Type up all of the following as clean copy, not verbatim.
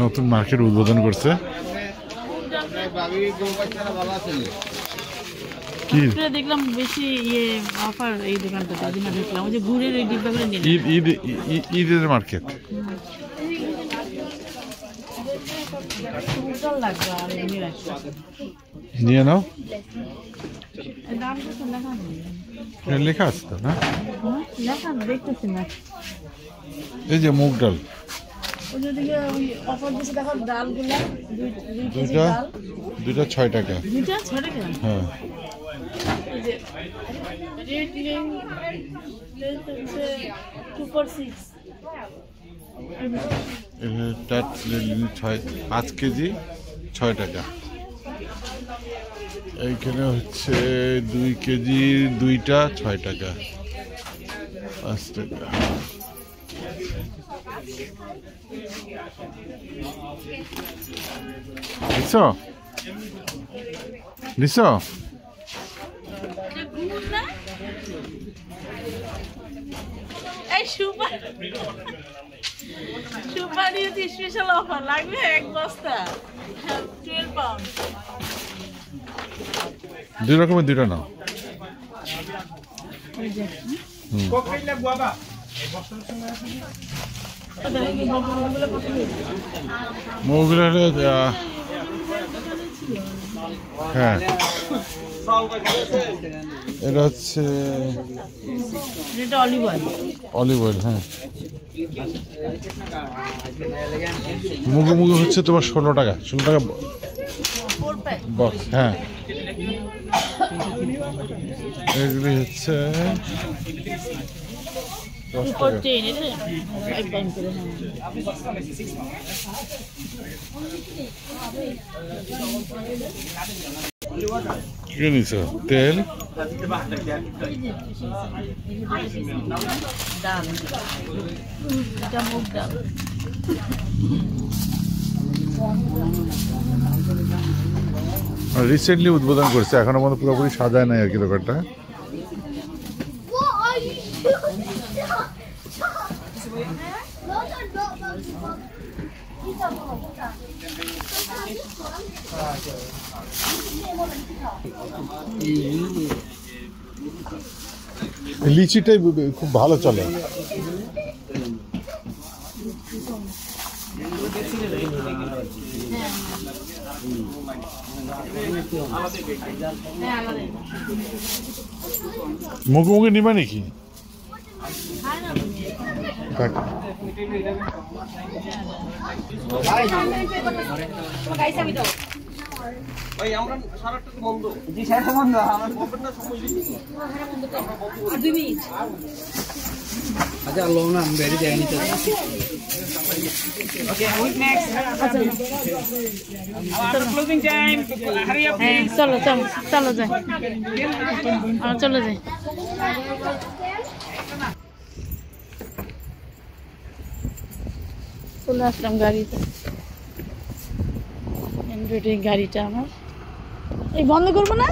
নতুন মার্কেট উদ্বোধন করছে। দেখলাম বেশি ইয়ে অফার এই দোকানটাতে দেখলাম ওই যে গুড়ের এই ডিব্বাগুলো ঈদের মার্কেট। নিয়ে নাও, লেখা আছে তো না? দেখতেছি না। এই যে মুগ ডাল দুইটা 6 টাকা। হ্যাঁ, এটা 5 কেজি 6 টাকা। এইখানে হচ্ছে 2 কেজি দুইটা 6 টাকা 5 টাকা। নিছো নিছো সুপারি স্পেশাল অফার লাগবে এক বস্তা 12 পাউন্ড। 2 রকমের 2টা নাও। মুগগুলো হ্যাঁ, এটা হচ্ছে অলিভ অয়েল। হ্যাঁ, মুগু হচ্ছে তোমার 16 টাকা। 16 টাকা বক্স। হ্যাঁ, এগুলি হচ্ছে 10 টাকা। কি নিছো? তেল, রিসেন্টলি উদ্বোধন করছে, এখনো পর্যন্ত পুরোপুরি সাজায় নাই আর কি দোকানটা। লিচিটাই খুব ভালো চলে। মুখে নিবা নাকি? আচ্ছা লো না আমি বেরিয়ে যাইনি তো। Okay which next? Our closing time, hurry up. হ্যাঁ, চলো চলো চলো যাই, চলো যাই। চলে আসলাম গাড়িতে। এই গাড়িটা আমার এই বন্ধ করবো না,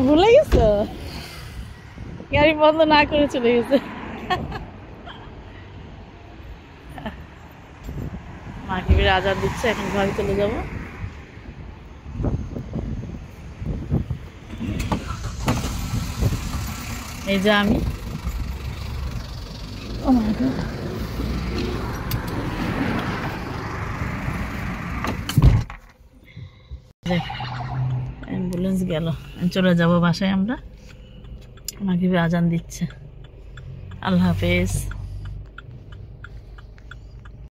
ভুলে গেছো? গাড়ি বন্ধ না করে চলে গেছে। মাগরিবের আজান দিচ্ছে, এখন ঘরে চলে যাব। এই যে আমি অ্যাম্বুলেন্স গেল, চলে যাব বাসায় আমরা। মাগরিবের আজান দিচ্ছে। আল্লাহ হাফেজ।